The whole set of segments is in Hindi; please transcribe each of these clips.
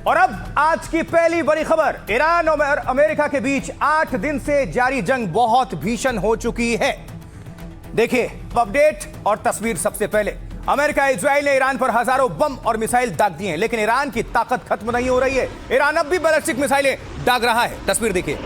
और अब आज की पहली बड़ी खबर, ईरान और अमेरिका के बीच 8 दिन से जारी जंग बहुत भीषण हो चुकी है। देखिए अपडेट और तस्वीर। सबसे पहले अमेरिका इजराइल ने ईरान पर हजारों बम और मिसाइल दाग दिए हैं, लेकिन ईरान की ताकत खत्म नहीं हो रही है। ईरान अब भी बैलिस्टिक मिसाइलें दाग रहा है। तस्वीर देखिए।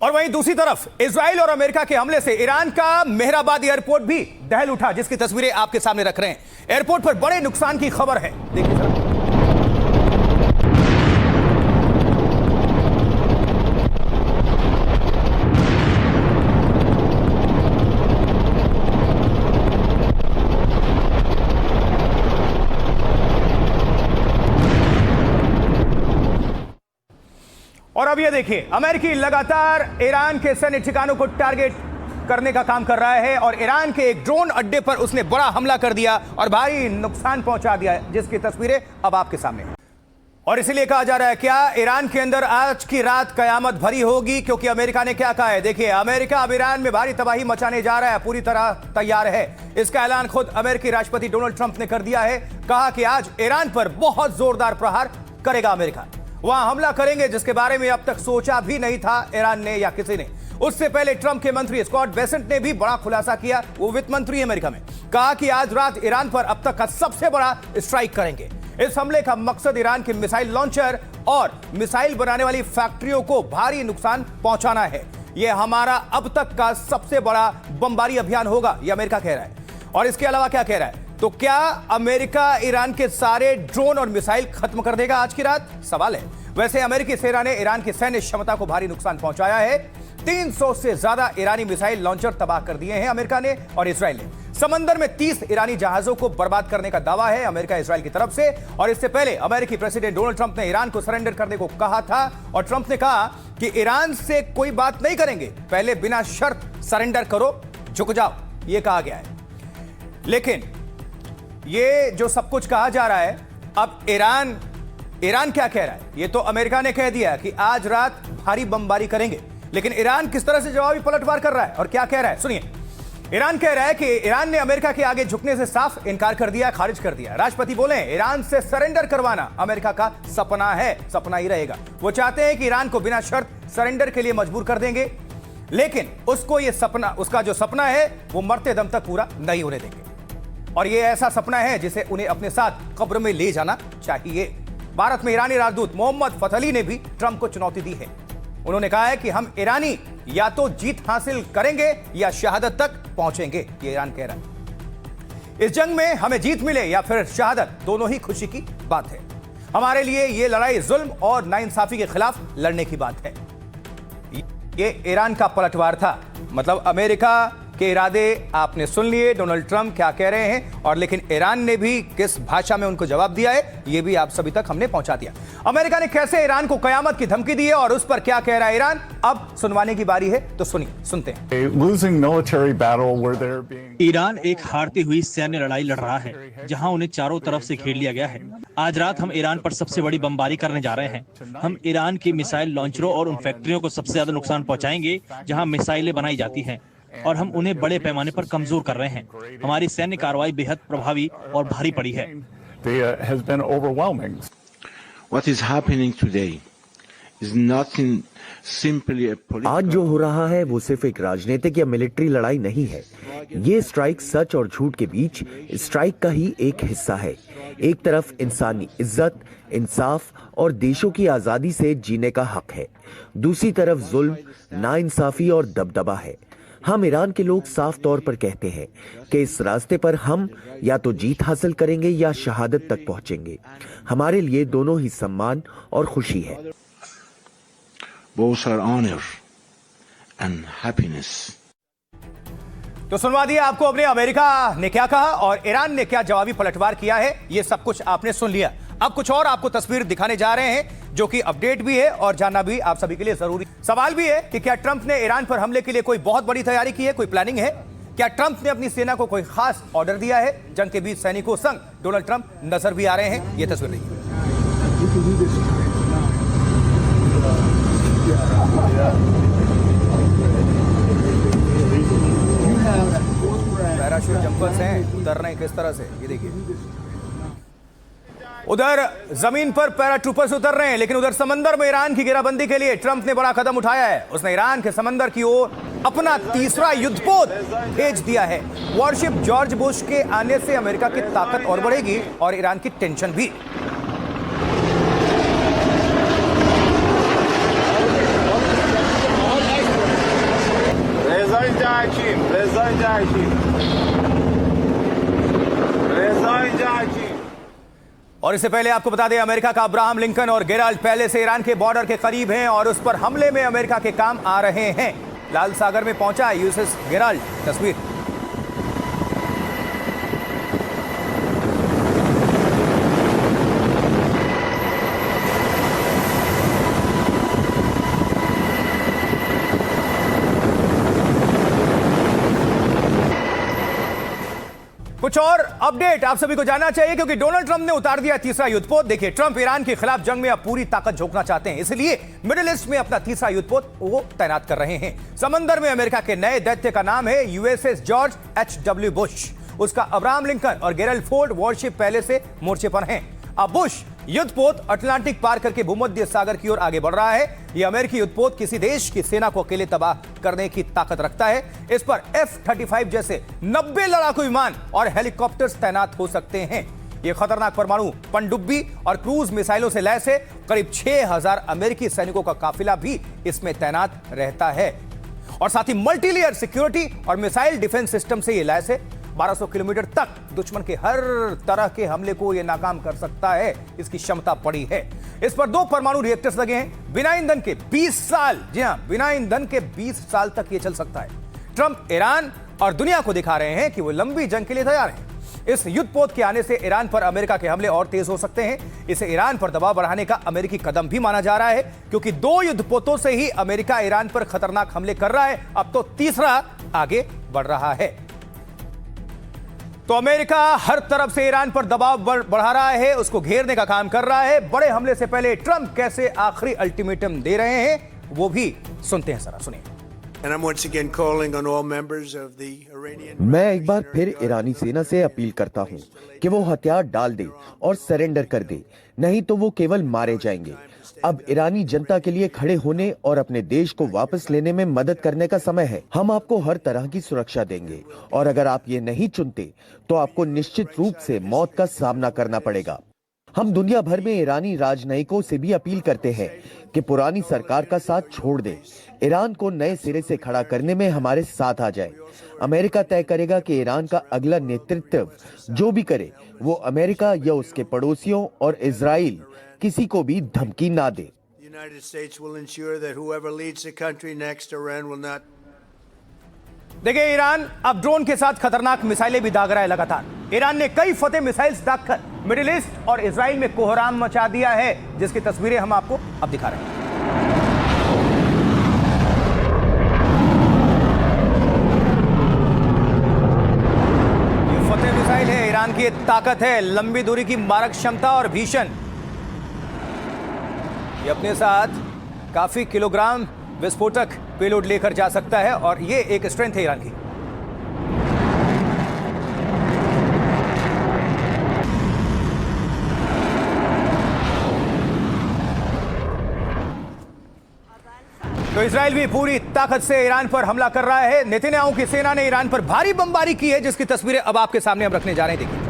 और वहीं दूसरी तरफ इजराइल और अमेरिका के हमले से ईरान का मेहराबाद एयरपोर्ट भी दहल उठा, जिसकी तस्वीरें आपके सामने रख रहे हैं। एयरपोर्ट पर बड़े नुकसान की खबर है, देखिए जरा। और अब ये देखिए, अमेरिकी लगातार ईरान के सैन्य ठिकानों को टारगेट करने का काम कर रहा है और ईरान के एक ड्रोन अड्डे पर उसने बड़ा हमला कर दिया और भारी नुकसान पहुंचा दिया, जिसकी तस्वीरें अब आपके सामने। और इसीलिए कहा जा रहा है क्या ईरान के अंदर आज की रात कयामत भरी होगी, क्योंकि अमेरिका ने क्या कहा है। देखिए, अमेरिका अब ईरान में भारी तबाही मचाने जा रहा है, पूरी तरह तैयार है। इसका ऐलान खुद अमेरिकी राष्ट्रपति डोनाल्ड ट्रंप ने कर दिया है। कहा कि आज ईरान पर बहुत जोरदार प्रहार करेगा अमेरिका, वहां हमला करेंगे जिसके बारे में अब तक सोचा भी नहीं था ईरान ने या किसी ने। उससे पहले ट्रंप के मंत्री स्कॉट बेसेंट ने भी बड़ा खुलासा किया, वो वित्त मंत्री अमेरिका में। कहा कि आज रात ईरान पर अब तक का सबसे बड़ा स्ट्राइक करेंगे। इस हमले का मकसद ईरान के मिसाइल लॉन्चर और मिसाइल बनाने वाली फैक्ट्रियों को भारी नुकसान पहुंचाना है। यह हमारा अब तक का सबसे बड़ा बमबारी अभियान होगा, यह अमेरिका कह रहा है। और इसके अलावा क्या कह रहा है, तो क्या अमेरिका ईरान के सारे ड्रोन और मिसाइल खत्म कर देगा आज की रात, सवाल है। वैसे अमेरिकी सेना ने ईरान की सैन्य क्षमता को भारी नुकसान पहुंचाया है। 300 से ज्यादा ईरानी मिसाइल लॉन्चर तबाह कर दिए हैं अमेरिका ने और इजराइल ने। समंदर में 30 ईरानी जहाजों को बर्बाद करने का दावा है अमेरिका इजराइल की तरफ से। और इससे पहले अमेरिकी प्रेसिडेंट डोनाल्ड ट्रंप ने ईरान को सरेंडर करने को कहा था और ट्रंप ने कहा कि ईरान से कोई बात नहीं करेंगे, पहले बिना शर्त सरेंडर करो, झुक जाओ, यह कहा गया है। लेकिन ये जो सब कुछ कहा जा रहा है, अब ईरान क्या कह रहा है। ये तो अमेरिका ने कह दिया कि आज रात भारी बमबारी करेंगे, लेकिन ईरान किस तरह से जवाबी पलटवार कर रहा है और क्या कह रहा है, सुनिए। ईरान कह रहा है कि ईरान ने अमेरिका के आगे झुकने से साफ इनकार कर दिया, खारिज कर दिया। राष्ट्रपति बोले ईरान से सरेंडर करवाना अमेरिका का सपना है, सपना ही रहेगा। वो चाहते हैं कि ईरान को बिना शर्त सरेंडर के लिए मजबूर कर देंगे, लेकिन उसको ये सपना, उसका जो सपना है वो मरते दम तक पूरा नहीं होने देंगे। और ये ऐसा सपना है जिसे उन्हें अपने साथ कब्र में ले जाना चाहिए। भारत में ईरानी राजदूत मोहम्मद फतली ने भी ट्रंप को चुनौती दी है। उन्होंने कहा है कि हम ईरानी या तो जीत हासिल करेंगे या शहादत तक पहुंचेंगे, ये ईरान कह रहा है। इस जंग में हमें जीत मिले या फिर शहादत, दोनों ही खुशी की बात है। हमारे लिए ये लड़ाई जुल्म और नाइंसाफी के खिलाफ लड़ने की बात है। ये ईरान का पलटवार था, मतलब अमेरिका के इरादे आपने सुन लिए, डोनाल्ड ट्रंप क्या कह रहे हैं, और लेकिन ईरान ने भी किस भाषा में उनको जवाब दिया है, यह भी आप सभी तक हमने पहुंचा दिया। अमेरिका ने कैसे ईरान को कयामत की धमकी दी है और उस पर क्या कह रहा है ईरान, अब सुनवाने की बारी है, तो सुनते हैं। ईरान एक हारती हुई सैन्य लड़ाई लड़ रहा है, जहां उन्हें चारों तरफ से घेर लिया गया है। आज रात हम ईरान पर सबसे बड़ी बमबारी करने जा रहे हैं। हम ईरान की मिसाइल लॉन्चरों और उन फैक्ट्रियों को सबसे ज्यादा नुकसान पहुंचाएंगे जहां मिसाइलें बनाई जाती हैं, और हम उन्हें बड़े पैमाने पर कमजोर कर रहे हैं। हमारी सैन्य कार्रवाई बेहद प्रभावी और भारी पड़ी है। आज जो हो रहा है वो सिर्फ एक राजनीतिक या मिलिट्री लड़ाई नहीं है। ये स्ट्राइक सच और झूठ के बीच स्ट्राइक का ही एक हिस्सा है। एक तरफ इंसानी इज्जत, इंसाफ और देशों की आजादी से जीने का हक है, दूसरी तरफ जुल्म, नाइंसाफी और दबदबा है। हम ईरान के लोग साफ तौर पर कहते हैं कि इस रास्ते पर हम या तो जीत हासिल करेंगे या शहादत तक पहुंचेंगे। हमारे लिए दोनों ही सम्मान और खुशी है। Both are honor and happiness. तो सुनवा दिया आपको अपने अमेरिका ने क्या कहा और ईरान ने क्या जवाबी पलटवार किया है, ये सब कुछ आपने सुन लिया। अब कुछ और आपको तस्वीर दिखाने जा रहे हैं जो कि अपडेट भी है और जानना भी आप सभी के लिए जरूरी। सवाल भी है कि क्या ट्रंप ने ईरान पर हमले के लिए कोई बहुत बड़ी तैयारी की है, कोई प्लानिंग है? क्या ट्रंप ने अपनी सेना को कोई खास ऑर्डर दिया है? जंग के बीच सैनिकों संग डोनाल्ड ट्रंप नजर भी आ रहे हैं। यह तस्वीर देखिए। पैराशूट जंपर्स हैं, उतर रहे हैं किस तरह से, ये देखिए। उधर जमीन पर पैराट्रूपर्स उतर रहे हैं, लेकिन उधर समंदर में ईरान की घेराबंदी के लिए ट्रंप ने बड़ा कदम उठाया है। उसने ईरान के समंदर की ओर अपना तीसरा युद्धपोत भेज दिया है। वॉरशिप जॉर्ज बुश के आने से अमेरिका की ताकत और बढ़ेगी और ईरान की टेंशन भी। और इससे पहले आपको बता दें, अमेरिका का अब्राहम लिंकन और गेराल्ड पहले से ईरान के बॉर्डर के करीब हैं और उस पर हमले में अमेरिका के काम आ रहे हैं। लाल सागर में पहुंचा यूएसएस गेराल्ड। तस्वीर। कुछ और अपडेट आप सभी को जानना चाहिए क्योंकि डोनाल्ड ट्रंप ने उतार दिया तीसरा युद्धपोत। देखिए, ट्रंप ईरान के खिलाफ जंग में अब पूरी ताकत झोंकना चाहते हैं, इसलिए मिडिल ईस्ट में अपना तीसरा युद्धपोत वो तैनात कर रहे हैं। समंदर में अमेरिका के नए दैत्य का नाम है यूएसएस जॉर्ज H.W. बुश। उसका अब्राहम लिंकन और गेराल्ड फोर्ड वॉरशिप पहले से मोर्चे पर हैं। अब बुश युद्धपोत अटलांटिक पार करके भूमध्य सागर की ओर आगे बढ़ रहा है। यह अमेरिकी युद्धपोत किसी देश की सेना को अकेले तबाह करने की ताकत रखता है। इस पर F-35 जैसे 90 लड़ाकू विमान और हेलीकॉप्टर्स तैनात हो सकते हैं। यह खतरनाक परमाणु पनडुब्बी और क्रूज मिसाइलों से लैस है। करीब 6000 अमेरिकी सैनिकों का काफिला भी इसमें तैनात रहता है और साथ ही मल्टीलेयर सिक्योरिटी और मिसाइल डिफेंस सिस्टम से यह लैस है। 1200 किलोमीटर तक दुश्मन के हर तरह के हमले को यह नाकाम कर सकता है। इसकी क्षमता बड़ी है। इस पर 2 परमाणु रिएक्टर्स लगे हैं। बिना ईंधन के 20 साल, जी हां, बिना ईंधन के 20 साल तक यह चल सकता है। ट्रंप ईरान और दुनिया को दिखा रहे हैं कि वो लंबी जंग के लिए तैयार हैं। इस युद्धपोत के आने से ईरान पर अमेरिका के हमले और तेज हो सकते हैं। इसे ईरान पर दबाव बढ़ाने का अमेरिकी कदम भी माना जा रहा है क्योंकि 2 युद्धपोतों से ही अमेरिका ईरान पर खतरनाक हमले कर रहा है। अब तो तीसरा आगे बढ़ रहा है। तो अमेरिका हर तरफ से ईरान पर दबाव बढ़ा रहा है, उसको घेरने का काम कर रहा है। बड़े हमले से पहले ट्रंप कैसे आखिरी अल्टीमेटम दे रहे हैं वो भी सुनते हैं, जरा सुनिए। मैं एक बार फिर ईरानी सेना से अपील करता हूं कि वो हथियार डाल दे और सरेंडर कर दे, नहीं तो वो केवल मारे जाएंगे। अब ईरानी जनता के लिए खड़े होने और अपने देश को वापस लेने में मदद करने का समय है। हम आपको हर तरह की सुरक्षा देंगे और अगर आप ये नहीं चुनते तो आपको निश्चित रूप से मौत का सामना करना पड़ेगा। हम दुनिया भर में ईरानी राजनयिकों से भी अपील करते हैं कि पुरानी सरकार का साथ छोड़ दें, ईरान को नए सिरे से खड़ा करने में हमारे साथ आ जाए। अमेरिका तय करेगा कि ईरान का अगला नेतृत्व जो भी करे वो अमेरिका या उसके पड़ोसियों और इजराइल किसी को भी धमकी ना दे। देखिए, ईरान अब ड्रोन के साथ खतरनाक मिसाइलें भी दाग रहा है लगातार। ईरान ने कई फतेह मिसाइल्स दागकर मिडिल ईस्ट और इजराइल में कोहराम मचा दिया है, जिसकी तस्वीरें हम आपको अब दिखा रहे हैं। ये फतेह मिसाइल है, ईरान की ताकत है, लंबी दूरी की मारक क्षमता और भीषण। ये अपने साथ काफी किलोग्राम विस्फोटक पेलोड लेकर जा सकता है और ये एक स्ट्रेंथ है ईरान की। तो इजराइल भी पूरी ताकत से ईरान पर हमला कर रहा है। नेतन्याहू की सेना ने ईरान पर भारी बमबारी की है, जिसकी तस्वीरें अब आपके सामने हम रखने जा रहे हैं। देखिए,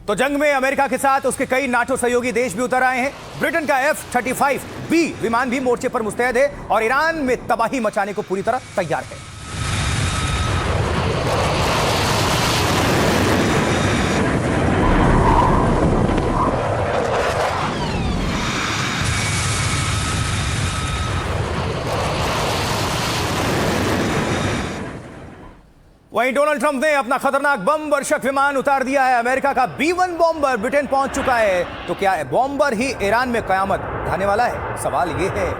तो जंग में अमेरिका के साथ उसके कई नाटो सहयोगी देश भी उतर आए हैं। ब्रिटेन का F-35B विमान भी मोर्चे पर मुस्तैद है और ईरान में तबाही मचाने को पूरी तरह तैयार है। वहीं डोनाल्ड ट्रंप ने अपना खतरनाक बम वर्षक विमान उतार दिया है। अमेरिका का B-1 बॉम्बर ब्रिटेन पहुंच चुका है। तो क्या बॉम्बर ही ईरान में कयामत ढाने वाला है? सवाल यह है।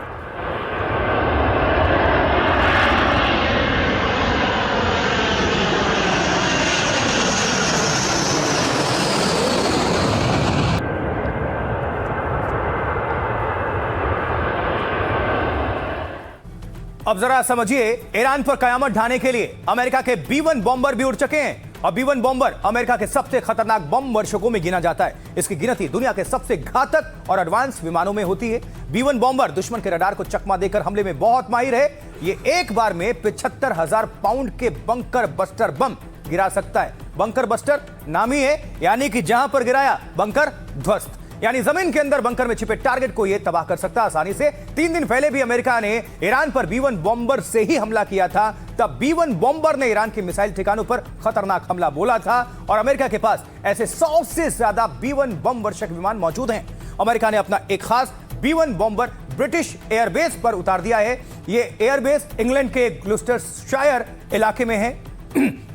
अब जरा समझिए, ईरान पर कयामत ढाने के लिए अमेरिका के B-1 बॉम्बर भी उड़ चुके हैं। और B-1 बॉम्बर अमेरिका के सबसे खतरनाक बम वर्षकों में गिना जाता है। इसकी गिनती दुनिया के सबसे घातक और एडवांस विमानों में होती है। B-1 बॉम्बर दुश्मन के रडार को चकमा देकर हमले में बहुत माहिर है। ये एक बार में 75,000 पाउंड के बंकर बस्टर बम गिरा सकता है। बंकर बस्टर नाम ही है, यानी कि जहां पर गिराया बंकर ध्वस्त, यानी जमीन के अंदर बंकर में छिपे टारगेट को यह तबाह कर सकता है आसानी से। 3 दिन पहले भी अमेरिका ने ईरान पर B-1 बॉम्बर से ही हमला किया था। तब B-1 बॉम्बर ने ईरान के मिसाइल ठिकानों पर खतरनाक हमला बोला था। और अमेरिका के पास ऐसे 100 से ज्यादा B-1 बम वर्षक विमान मौजूद हैं। अमेरिका ने अपना एक खास B-1 बॉम्बर ब्रिटिश एयरबेस पर उतार दिया है। यह एयरबेस इंग्लैंड के ग्लूस्टरशायर इलाके में है,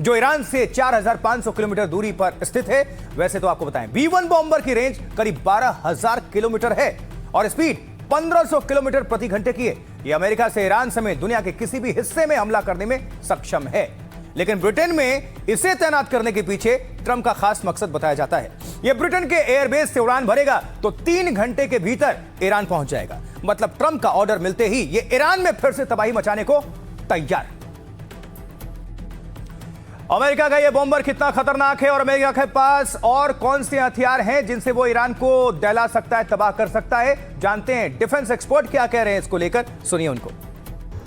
जो ईरान से 4,500 किलोमीटर दूरी पर स्थित है। वैसे तो आपको बताएं, B-1 बॉम्बर की रेंज करीब 12,000 किलोमीटर है और स्पीड 1500 किलोमीटर प्रति घंटे की है। यह अमेरिका से ईरान समेत दुनिया के किसी भी हिस्से में हमला करने में सक्षम है। लेकिन ब्रिटेन में इसे तैनात करने के पीछे ट्रंप का खास मकसद बताया जाता है। यह ब्रिटेन के एयरबेस से उड़ान भरेगा तो 3 घंटे के भीतर ईरान पहुंच जाएगा। मतलब ट्रंप का ऑर्डर मिलते ही यह ईरान में फिर से तबाही मचाने को तैयार। अमेरिका का यह बॉम्बर कितना खतरनाक है और अमेरिका के पास और कौन से हथियार हैं जिनसे वो ईरान को दहला सकता है, तबाह कर सकता है, जानते हैं डिफेंस एक्सपर्ट क्या कह रहे हैं इसको लेकर। सुनिए उनको।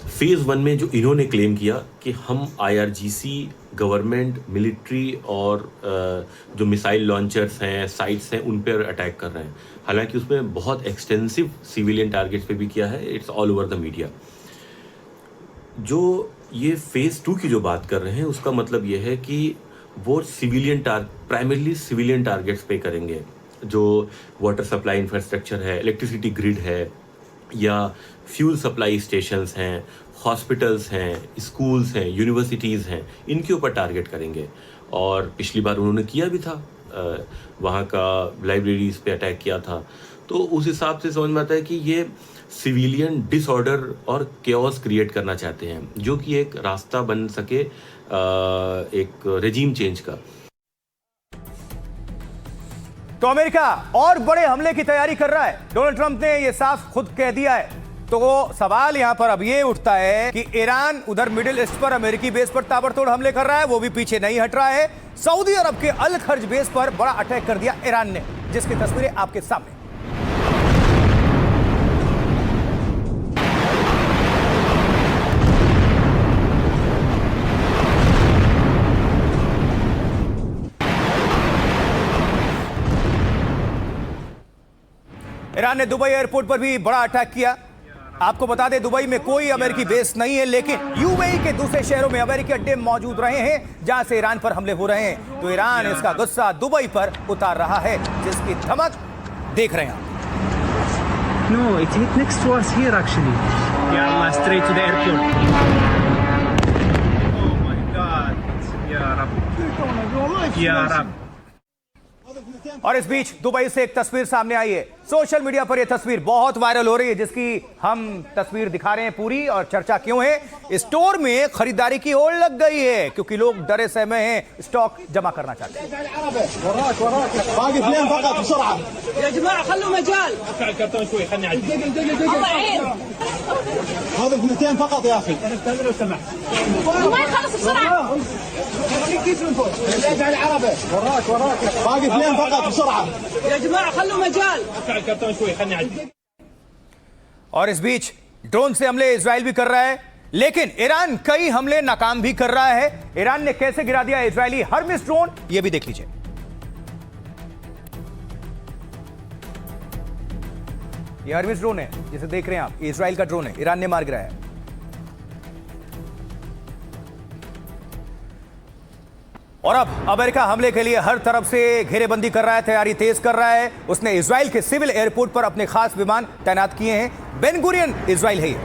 फेज 1 में जो इन्होंने क्लेम किया कि हम IRGC, गवर्नमेंट, मिलिट्री और जो मिसाइल लॉन्चर्स हैं, साइट्स हैं, उन पर अटैक कर रहे हैं। हालांकि उसमें बहुत एक्सटेंसिव सिविलियन टारगेट्स पे भी किया है। It's all over the media. जो ये फेज 2 की जो बात कर रहे हैं उसका मतलब ये है कि वो प्राइमरली सिविलियन टारगेट्स पे करेंगे। जो वाटर सप्लाई इंफ्रास्ट्रक्चर है, इलेक्ट्रिसिटी ग्रिड है, या फ्यूल सप्लाई स्टेशंस हैं, हॉस्पिटल्स हैं, स्कूल्स हैं, यूनिवर्सिटीज़ हैं, इनके ऊपर टारगेट करेंगे। और पिछली बार उन्होंने किया भी था, वहाँ का लाइब्रेरीज पे अटैक किया था। तो उस हिसाब से समझ में आता है कि ये सिविलियन डिसऑर्डर और केओस क्रिएट करना चाहते हैं, जो कि एक रास्ता बन सके एक रेजिम चेंज का। तो अमेरिका और बड़े हमले की तैयारी कर रहा है। डोनाल्ड ट्रंप ने यह साफ खुद कह दिया है। तो सवाल यहां पर अब यह उठता है कि ईरान उधर मिडिल ईस्ट पर अमेरिकी बेस पर ताबड़तोड़ हमले कर रहा है, वो भी पीछे नहीं हट रहा है। सऊदी अरब के अल खर्ज बेस पर बड़ा अटैक कर दिया ईरान ने, जिसकी तस्वीरें आपके सामने। ईरान ने दुबई एयरपोर्ट पर भी बड़ा अटैक किया। आपको बता दें, दुबई में कोई अमेरिकी बेस नहीं है, लेकिन यूएई के दूसरे शहरों में अमेरिकी अड्डे मौजूद रहे हैं जहां से ईरान पर हमले हो रहे हैं। तो ईरान इसका गुस्सा दुबई पर उतार रहा है, जिसकी धमक देख रहे हैं आप। No, it hit next to us here actually. Ya Allah, straight to the airport. Oh my God. Ya Rabb. Ya Rabb. और इस बीच दुबई से एक तस्वीर सामने आई है। सोशल मीडिया पर यह तस्वीर बहुत वायरल हो रही है, जिसकी हम तस्वीर दिखा रहे हैं पूरी। और चर्चा क्यों है? स्टोर में खरीदारी की होड़ लग गई है, क्योंकि लोग डरे सहमे हैं, स्टॉक जमा करना चाहते हैं। और इस बीच ड्रोन से हमले इजराइल भी कर रहा है, लेकिन ईरान कई हमले नाकाम भी कर रहा है। ईरान ने कैसे गिरा दिया इजरायली हर्मिस ड्रोन, यह भी देख लीजिए। यह हर्मिस ड्रोन है जिसे देख रहे हैं आप, इजराइल का ड्रोन है, ईरान ने मार गिराया है। और अब अमेरिका हमले के लिए हर तरफ से घेरेबंदी कर रहा है, तैयारी तेज कर रहा है। उसने इजराइल के सिविल एयरपोर्ट पर अपने खास विमान तैनात किए हैं। बेन गुरियन इजराइल है ये।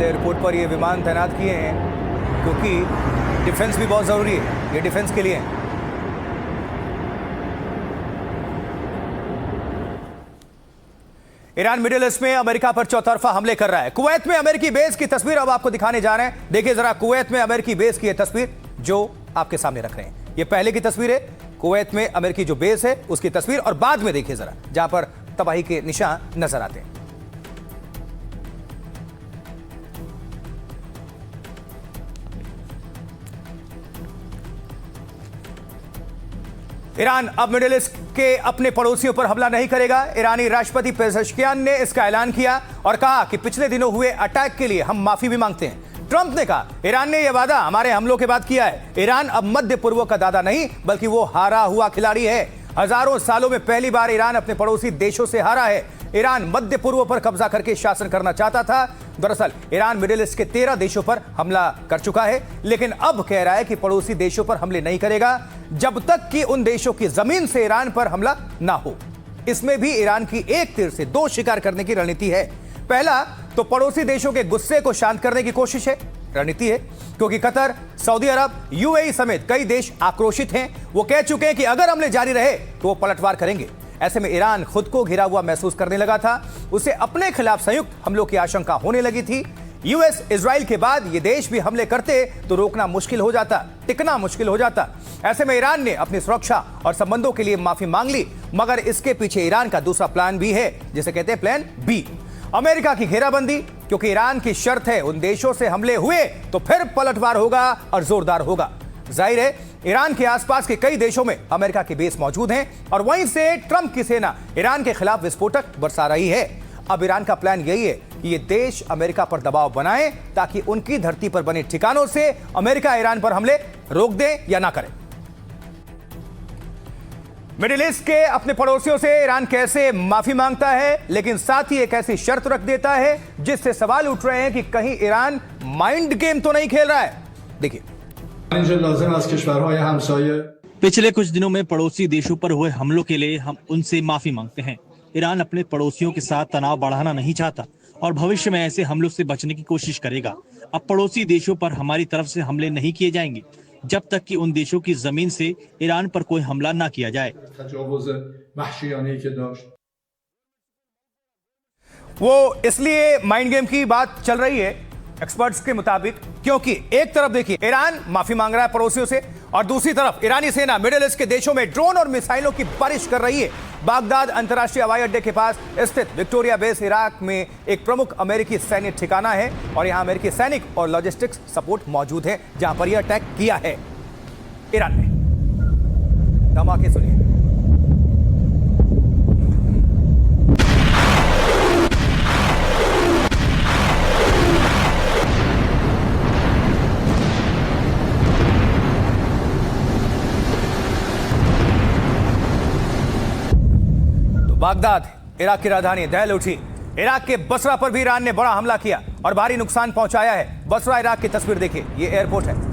फिलहाल एयरपोर्ट पर ये विमान तैनात किए हैं क्योंकि डिफेंस भी बहुत ज़रूरी है, ये डिफेंस के लिए है। ईरान मिडिल ईस्ट में अमेरिका पर चौतरफा हमले कर रहा है। कुवैत में अमेरिकी बेस की तस्वीर अब आपको दिखाने जा रहे हैं। देखिए जरा कुवैत में अमेरिकी बेस की यह तस्वीर जो आपके सामने रख रहे हैं। ये पहले की तस्वीर है, कुवैत में अमेरिकी जो बेस है उसकी तस्वीर, और बाद में देखिए जरा जहां पर तबाही के निशान नजर आते हैं। ईरान अब मिडिल ईस्ट के अपने पड़ोसियों पर हमला नहीं करेगा। ईरानी राष्ट्रपति पेजेश्कियान ने इसका ऐलान किया और कहा कि पिछले दिनों हुए अटैक के लिए हम माफी भी मांगते हैं। ट्रंप ने कहा ईरान ने यह वादा हमारे हमलों के बाद किया है। ईरान अब मध्य पूर्व का दादा नहीं बल्कि वो हारा हुआ खिलाड़ी है। हजारों सालों में पहली बार ईरान अपने पड़ोसी देशों से हारा है। ईरान मध्य पूर्व पर कब्जा करके शासन करना चाहता था। दरअसल ईरान मिडिल ईस्ट के 13 देशों पर हमला कर चुका है, लेकिन अब कह रहा है कि पड़ोसी देशों पर हमले नहीं करेगा जब तक कि उन देशों की जमीन से ईरान पर हमला ना हो। इसमें भी ईरान की एक तीर से दो शिकार करने की रणनीति है। पहला तो पड़ोसी देशों के गुस्से को शांत करने की कोशिश है, रणनीति है, क्योंकि कतर, सऊदी अरब, यूएई समेत कई देश आक्रोशित हैं। वो कह चुके हैं कि अगर हमले जारी रहे तो वो पलटवार करेंगे। ऐसे में ईरान खुद को घिरा हुआ महसूस करने लगा था। उसे अपने खिलाफ संयुक्त हमलों की आशंका होने लगी थी। यूएस, इजराइल के बाद ये देश भी हमले करते तो रोकना मुश्किल हो जाता, टिकना मुश्किल हो जाता। ऐसे में ईरान ने अपनी सुरक्षा और संबंधों के लिए माफी मांग ली, मगर इसके पीछे ईरान का दूसरा प्लान भी है, जिसे कहते हैं प्लान बी, अमेरिका की घेराबंदी। क्योंकि ईरान की शर्त है उन देशों से हमले हुए तो फिर पलटवार होगा और जोरदार होगा। जाहिर है ईरान के आसपास के कई देशों में अमेरिका के बेस मौजूद हैं और वहीं से ट्रंप की सेना ईरान के खिलाफ विस्फोटक बरसा रही है। अब ईरान का प्लान यही है कि ये देश अमेरिका पर दबाव बनाए ताकि उनकी धरती पर बने ठिकानों से अमेरिका ईरान पर हमले रोक दे या ना करे। मिडिल ईस्ट के अपने पड़ोसियों से ईरान कैसे माफी मांगता है, लेकिन साथ ही एक ऐसी शर्त रख देता है जिससे सवाल उठ रहे हैं कि कहीं ईरान माइंड गेम तो नहीं खेल रहा है। देखिए, पिछले कुछ दिनों में पड़ोसी देशों पर हुए हमलों के लिए हम उनसे माफी मांगते हैं। ईरान अपने पड़ोसियों के साथ तनाव बढ़ाना नहीं चाहता और भविष्य में ऐसे हमलों से बचने की कोशिश करेगा। अब पड़ोसी देशों पर हमारी तरफ से हमले नहीं किए जाएंगे जब तक कि उन देशों की जमीन से ईरान पर कोई हमला ना किया जाए। वो इसलिए माइंड गेम की बात चल रही है एक्सपर्ट्स के मुताबिक, क्योंकि एक तरफ देखिए ईरान माफी मांग रहा है पड़ोसियों से और दूसरी तरफ ईरानी सेना मिडिल ईस्ट के देशों में ड्रोन और मिसाइलों की बारिश कर रही है। बागदाद अंतर्राष्ट्रीय हवाई अड्डे के पास स्थित विक्टोरिया बेस इराक में एक प्रमुख अमेरिकी सैन्य ठिकाना है और यहां अमेरिकी सैनिक और लॉजिस्टिक्स सपोर्ट मौजूद है जहां पर यह अटैक किया है ईरान ने। धमाके सुनिए। बागदाद इराक की राजधानी दहल उठी। इराक के बसरा पर भी ईरान ने बड़ा हमला किया और भारी नुकसान पहुंचाया है। बसरा इराक की तस्वीर देखिए, ये एयरपोर्ट है।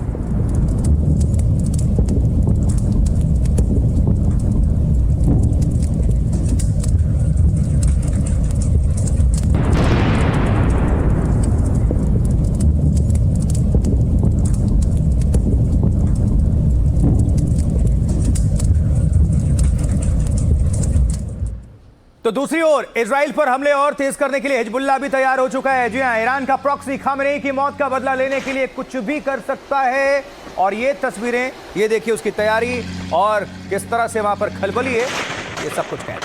तो दूसरी ओर इजराइल पर हमले और तेज करने के लिए हिजबुल्लाह भी तैयार हो चुका है। जी हां, ईरान का प्रॉक्सी खामेनेई की मौत का बदला लेने के लिए कुछ भी कर सकता है और ये तस्वीरें, ये देखिए उसकी तैयारी और किस तरह से वहां पर खलबली है, ये सब कुछ है।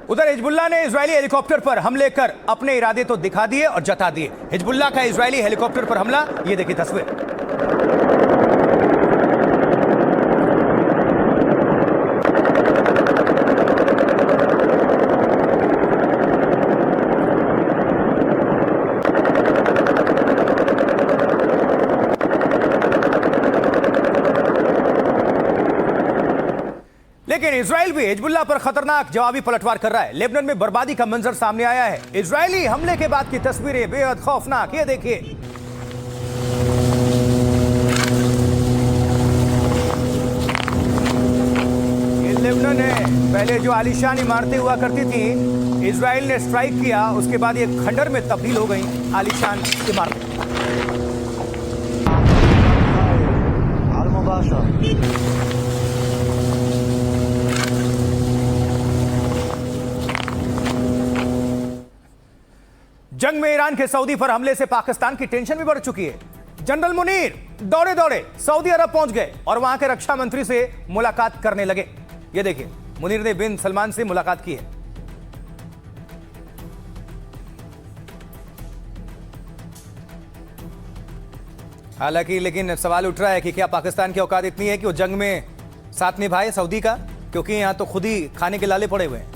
उधर हिजबुल्लाह ने इजरायली हेलीकॉप्टर पर हमले कर अपने इरादे तो दिखा दिए और जता दिए। हिजबुल्लाह का इजरायली हेलीकॉप्टर पर हमला, ये देखिए तस्वीर। लेकिन इजराइल भी हिजबुल्लाह पर खतरनाक जवाबी पलटवार कर रहा है। लेबनान में बर्बादी का मंजर सामने आया है। इजरायली हमले के बाद की तस्वीरें बेहद खौफनाक, ये देखिए। ये लेबनान है। पहले जो आलीशान इमारतें हुआ करती थी, इजराइल ने स्ट्राइक किया, उसके बाद ये खंडर में तब्दील हो गई आलीशान इमारतें। जंग में ईरान के सऊदी पर हमले से पाकिस्तान की टेंशन भी बढ़ चुकी है। जनरल मुनीर दौड़े दौड़े सऊदी अरब पहुंच गए और वहां के रक्षा मंत्री से मुलाकात करने लगे। ये देखिए, मुनीर ने बिन सलमान से मुलाकात की है। हालांकि लेकिन सवाल उठ रहा है कि क्या पाकिस्तान की औकात इतनी है कि वो जंग में साथ निभाए सऊदी का, क्योंकि यहां तो खुद ही खाने के लाले पड़े हुए हैं।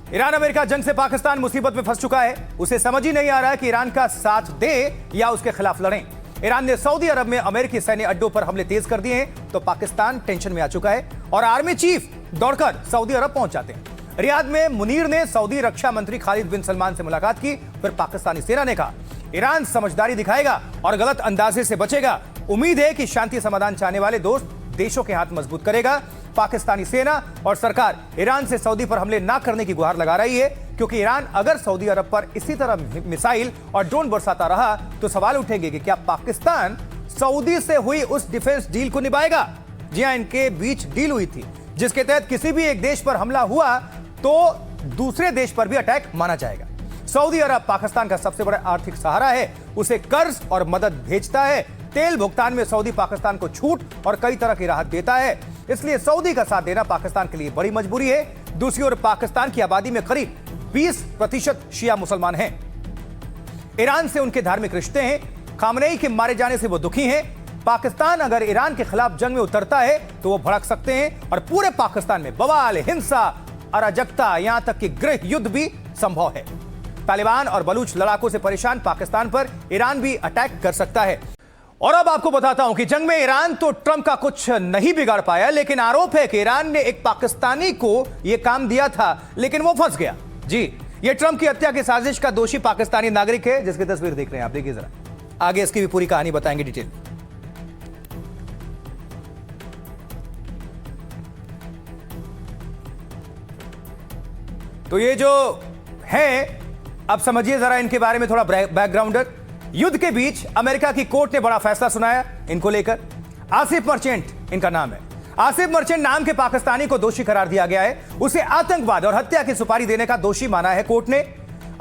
ईरान अमेरिका जंग से पाकिस्तान मुसीबत में फंस चुका है। उसे समझ ही नहीं आ रहा है कि ईरान का साथ दे या उसके खिलाफ लड़ें। ईरान ने सऊदी अरब में अमेरिकी सैन्य अड्डों पर हमले तेज कर दिए हैं, तो पाकिस्तान टेंशन में आ चुका है और आर्मी चीफ दौड़कर सऊदी अरब पहुंच जाते हैं। रियाद में मुनीर ने सऊदी रक्षा मंत्री खालिद बिन सलमान से मुलाकात की। फिर पाकिस्तानी सेना ने कहा ईरान समझदारी दिखाएगा और गलत अंदाजे से बचेगा। उम्मीद है कि शांति समाधान चाहने वाले दोस्त देशों के हाथ मजबूत करेगा। पाकिस्तानी सेना और सरकार ईरान से सऊदी पर हमले ना करने की गुहार लगा रही है, क्योंकि ईरान अगर सऊदी अरब पर इसी तरह मिसाइल और ड्रोन बरसाता रहा तो सवाल उठेंगे कि क्या पाकिस्तान सऊदी से हुई उस डिफेंस डील को निभाएगा। जी हां, इनके बीच डील हुई थी जिसके तहत किसी भी एक देश पर हमला हुआ तो दूसरे देश पर भी अटैक माना जाएगा। सऊदी अरब पाकिस्तान का सबसे बड़ा आर्थिक सहारा है, उसे कर्ज और मदद भेजता है। तेल भुगतान में सऊदी पाकिस्तान को छूट और कई तरह की राहत देता है, इसलिए सऊदी का साथ देना पाकिस्तान के लिए बड़ी मजबूरी है। दूसरी ओर पाकिस्तान की आबादी में करीब 20% शिया मुसलमान हैं। ईरान से उनके धार्मिक रिश्ते हैं। खामनेई के मारे जाने से वो दुखी हैं। पाकिस्तान अगर ईरान के खिलाफ जंग में उतरता है तो वो भड़क सकते हैं और पूरे पाकिस्तान में बवाल, हिंसा, अराजकता, यहां तक कि गृह युद्ध भी संभव है। तालिबान और बलूच लड़ाकों से परेशान पाकिस्तान पर ईरान भी अटैक कर सकता है। और अब आपको बताता हूं कि जंग में ईरान तो ट्रंप का कुछ नहीं बिगाड़ पाया, लेकिन आरोप है कि ईरान ने एक पाकिस्तानी को यह काम दिया था, लेकिन वो फंस गया। जी, ये ट्रंप की हत्या की साजिश का दोषी पाकिस्तानी नागरिक है, जिसकी तस्वीर देख रहे हैं आप। देखिए जरा, आगे इसकी भी पूरी कहानी बताएंगे डिटेल। तो ये जो है, अब समझिए जरा इनके बारे में थोड़ा बैकग्राउंडर। युद्ध के बीच अमेरिका की कोर्ट ने बड़ा फैसला सुनाया इनको लेकर। आसिफ मर्चेंट इनका नाम है। आसिफ मर्चेंट नाम के पाकिस्तानी को दोषी करार दिया गया है। उसे आतंकवाद और हत्या की सुपारी देने का दोषी माना है कोर्ट ने।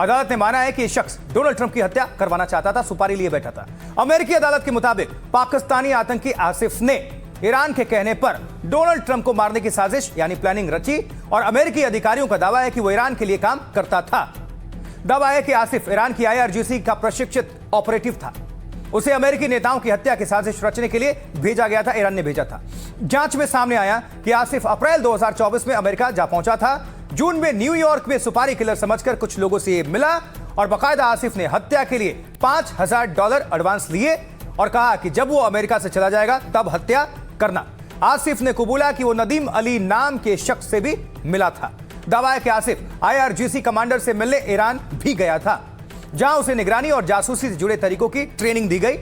अदालत ने माना है कि यह शख्स डोनाल्ड ट्रंप की हत्या करवाना चाहता था, सुपारी लिए बैठा था। अमेरिकी अदालत के मुताबिक पाकिस्तानी आतंकी आसिफ ने ईरान के कहने पर डोनाल्ड ट्रंप को मारने की साजिश यानी प्लानिंग रची और अमेरिकी अधिकारियों का दावा है कि वो ईरान के लिए काम करता था। दावा है कि आसिफ ईरान की IRGC का प्रशिक्षित ऑपरेटिव था। उसे अमेरिकी नेताओं की हत्या की साजिश रचने के लिए भेजा गया था, ईरान ने भेजा था। जांच में सामने आया कि आसिफ अप्रैल 2024 में अमेरिका जा पहुंचा था। जून में न्यूयॉर्क में सुपारी किलर समझकर कुछ लोगों से मिला और बाकायदा आसिफ ने हत्या के लिए $5000 एडवांस लिए और कहा कि जब वो अमेरिका से चला जाएगा तब हत्या करना। आसिफ ने कबूला कि वो नदीम अली नाम के शख्स से भी मिला था। दावा है कि आसिफ IRGC कमांडर से मिलने ईरान भी गया था, जहां उसे निगरानी और जासूसी से जुड़े तरीकों की ट्रेनिंग दी गई।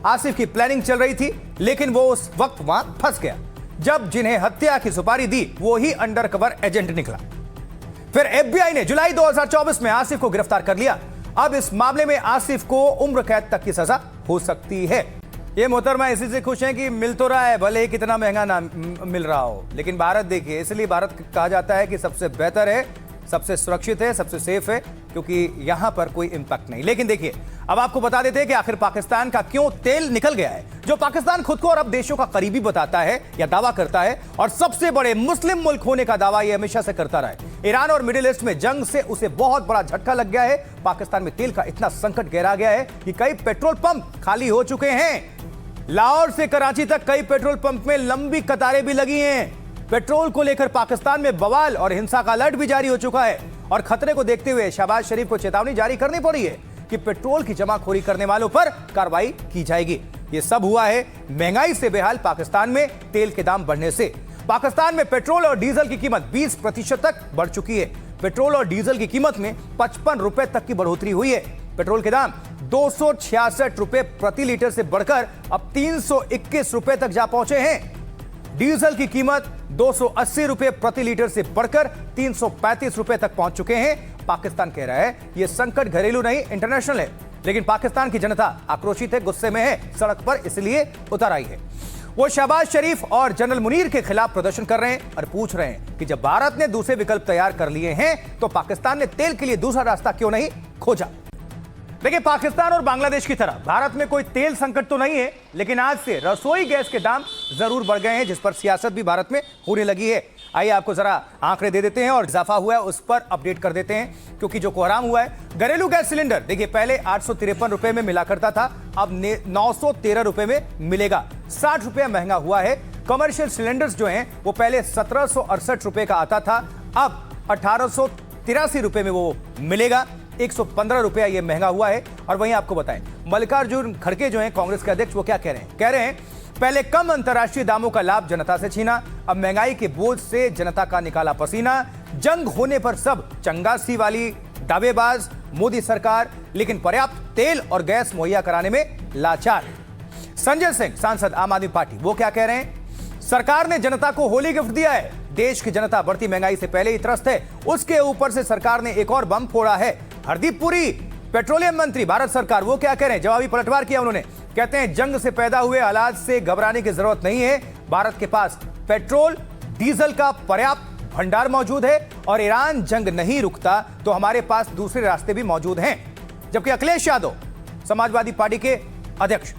आसिफ की प्लानिंग चल रही थी, लेकिन वो उस वक्त वहां फंस गया जब जिन्हें हत्या की सुपारी दी वो ही अंडरकवर एजेंट निकला। फिर FBI ने जुलाई 2024 में आसिफ को गिरफ्तार कर लिया। अब इस मामले में आसिफ को उम्र कैद तक की सजा हो सकती है। ये मोहतरमा इसी से खुश हैं कि मिल तो रहा है, भले ही कितना महंगा ना मिल रहा हो, लेकिन भारत देखिए, इसलिए भारत कहा जाता है कि सबसे बेहतर है, सबसे सुरक्षित है, सबसे सेफ है, क्योंकि यहां पर कोई इंपैक्ट नहीं। लेकिन देखिए, अब आपको बता देते हैं कि आखिर पाकिस्तान का क्यों तेल निकल गया है, जो पाकिस्तान खुद को अरब देशों का करीबी बताता है या दावा करता है और सबसे बड़े मुस्लिम मुल्क होने का दावा यह हमेशा से करता रहा है। ईरान और मिडिल ईस्ट में जंग से उसे बहुत बड़ा झटका लग गया है। पाकिस्तान में तेल का इतना संकट गहरा गया है कि कई पेट्रोल पंप खाली हो चुके हैं। लाहौर से कराची तक कई पेट्रोल पंप में लंबी कतारें भी लगी हैं। पेट्रोल को लेकर पाकिस्तान में बवाल और हिंसा का अलर्ट भी जारी हो चुका है और खतरे को देखते हुए शहबाज शरीफ को चेतावनी जारी करनी पड़ी है कि पेट्रोल की जमाखोरी करने वालों पर कार्रवाई की जाएगी। ये सब हुआ है महंगाई से बेहाल पाकिस्तान में तेल के दाम बढ़ने से। पाकिस्तान में पेट्रोल और डीजल की कीमत 20% तक बढ़ चुकी है। पेट्रोल और डीजल की कीमत में 55 रुपए तक की बढ़ोतरी हुई है। पेट्रोल के दाम 266 रुपए प्रति लीटर से बढ़कर अब 321 रुपए तक जा पहुंचे हैं। डीजल की कीमत 280 रुपए प्रति लीटर से बढ़कर 335 रुपए तक पहुंच चुके हैं। पाकिस्तान कह रहा है यह संकट घरेलू नहीं इंटरनेशनल है, लेकिन पाकिस्तान की जनता आक्रोशित है, गुस्से में है, सड़क पर इसलिए उतर आई है। वो शहबाज शरीफ और जनरल मुनीर के खिलाफ प्रदर्शन कर रहे हैं और पूछ रहे हैं कि जब भारत ने दूसरे विकल्प तैयार कर लिए हैं तो पाकिस्तान ने तेल के लिए दूसरा रास्ता क्यों नहीं खोजा। देखिए, पाकिस्तान और बांग्लादेश की तरह भारत में कोई तेल संकट तो नहीं है, लेकिन आज से रसोई गैस के दाम जरूर बढ़ गए हैं, जिस पर सियासत भी भारत में होने लगी है। आइए आपको जरा आंकड़े दे देते हैं और इजाफा हुआ है उस पर अपडेट कर देते हैं, क्योंकि जो कोहराम हुआ है। घरेलू गैस सिलेंडर देखिए पहले 853 रुपए में मिला करता था, अब 913 रुपए में मिलेगा, 60 रुपए महंगा हुआ है। कमर्शियल सिलेंडर्स जो हैं वो पहले 1768 रुपए का आता था, अब 1883 रुपए में वो मिलेगा, 115 रुपया ये महंगा हुआ है। और वहीं आपको बताएं, मल्लिकार्जुन खड़गे जो हैं कांग्रेस के अध्यक्ष, वो क्या कह रहे हैं? कह रहे हैं पहले कम अंतर्राष्ट्रीय दामों का लाभ जनता से छीना, अब महंगाई के बोझ से जनता का निकाला पसीना। जंग होने पर सब चंगासी वाली दावेबाज मोदी सरकार, लेकिन पर्याप्त तेल और गैस मुहैया कराने में लाचार। संजय सिंह सांसद आम आदमी पार्टी, वो क्या कह रहे हैं? सरकार ने जनता को होली गिफ्ट दिया है, देश की जनता बढ़ती महंगाई से पहले ही त्रस्त है, उसके ऊपर से सरकार ने एक और बम फोड़ा है। हरदीप पुरी पेट्रोलियम मंत्री भारत सरकार, वो क्या कह रहे हैं? जवाबी पलटवार किया उन्होंने। कहते हैं जंग से पैदा हुए हालात से घबराने की जरूरत नहीं है, भारत के पास पेट्रोल डीजल का पर्याप्त भंडार मौजूद है और ईरान जंग नहीं रुकता तो हमारे पास दूसरे रास्ते भी मौजूद हैं। जबकि अखिलेश यादव समाजवादी पार्टी के अध्यक्ष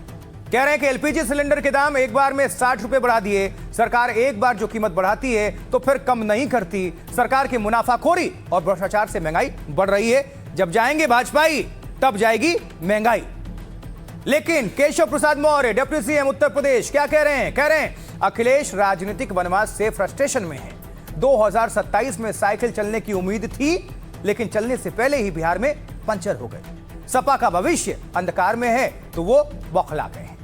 कह रहे हैं कि एलपीजी सिलेंडर के दाम एक बार में 60 रुपए बढ़ा दिए, सरकार एक बार जो कीमत बढ़ाती है तो फिर कम नहीं करती। सरकार की मुनाफाखोरी और भ्रष्टाचार से महंगाई बढ़ रही है। जब जाएंगे भाजपाई तब जाएगी महंगाई। लेकिन केशव प्रसाद मौर्य डिप्टी सीएम उत्तर प्रदेश क्या कह रहे हैं? कह रहे हैं अखिलेश राजनीतिक वनवास से फ्रस्ट्रेशन में है। 2027 में साइकिल चलने की उम्मीद थी, लेकिन चलने से पहले ही बिहार में पंचर हो गए। सपा का भविष्य अंधकार में है तो वो बौखला गए हैं।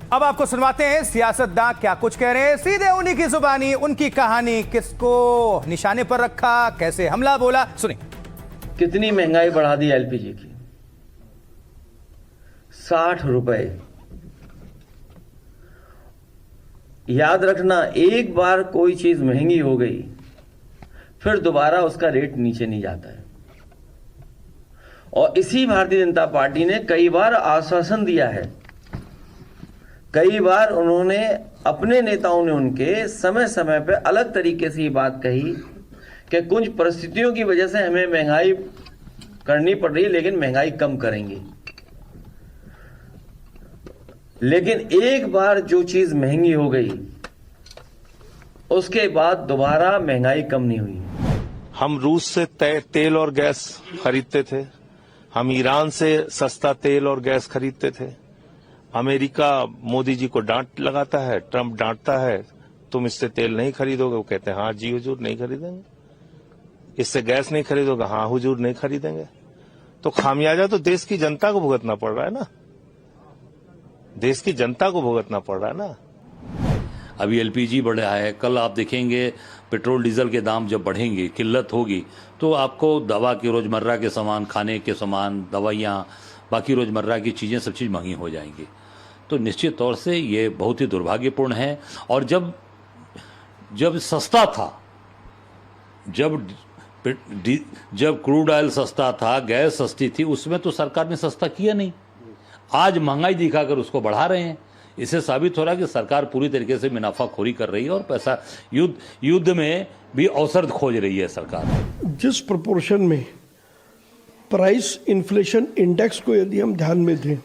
अब आपको सुनवाते हैं सियासतदान क्या कुछ कह रहे हैं, सीधे उन्हीं की जुबानी, उनकी कहानी, किसको निशाने पर रखा, कैसे हमला बोला, सुनिए। कितनी महंगाई बढ़ा दी एलपीजी की, 60 रुपए। याद रखना, एक बार कोई चीज महंगी हो गई फिर दोबारा उसका रेट नीचे नहीं जाता है। और इसी भारतीय जनता पार्टी ने कई बार आश्वासन दिया है, कई बार उन्होंने अपने नेताओं ने उनके समय समय पर अलग तरीके से ये बात कही कि कुछ परिस्थितियों की वजह से हमें महंगाई करनी पड़ रही है, लेकिन महंगाई कम करेंगे। लेकिन एक बार जो चीज महंगी हो गई उसके बाद दोबारा महंगाई कम नहीं हुई। हम रूस से तेल और गैस खरीदते थे, हम ईरान से सस्ता तेल और गैस खरीदते थे। अमेरिका मोदी जी को डांट लगाता है, ट्रंप डांटता है, तुम इससे तेल नहीं खरीदोगे, वो कहते हैं हाँ जी हुजूर नहीं खरीदेंगे। इससे गैस नहीं खरीदोगे, हाँ हुजूर नहीं खरीदेंगे। तो खामियाजा तो देश की जनता को भुगतना पड़ रहा है ना, देश की जनता को भुगतना पड़ रहा है ना। अभी एलपीजी बढ़ा है, कल आप देखेंगे पेट्रोल डीजल के दाम जब बढ़ेंगे, किल्लत होगी, तो आपको दवा के रोजमर्रा के सामान, खाने के सामान, दवाइयाँ, बाकी रोजमर्रा की चीज़ें सब चीज़ महंगी हो जाएंगी। तो निश्चित तौर से ये बहुत ही दुर्भाग्यपूर्ण है। और जब सस्ता था, जब क्रूड ऑयल सस्ता था, गैस सस्ती थी, उसमें तो सरकार ने सस्ता किया नहीं। आज महंगाई दिखाकर उसको बढ़ा रहे हैं। इससे साबित हो रहा है कि सरकार पूरी तरीके से मुनाफाखोरी कर रही है और पैसा युद्ध में भी अवसर खोज रही है सरकार। जिस प्रोपोर्शन में प्राइस इन्फ्लेशन इंडेक्स को यदि हम ध्यान में दें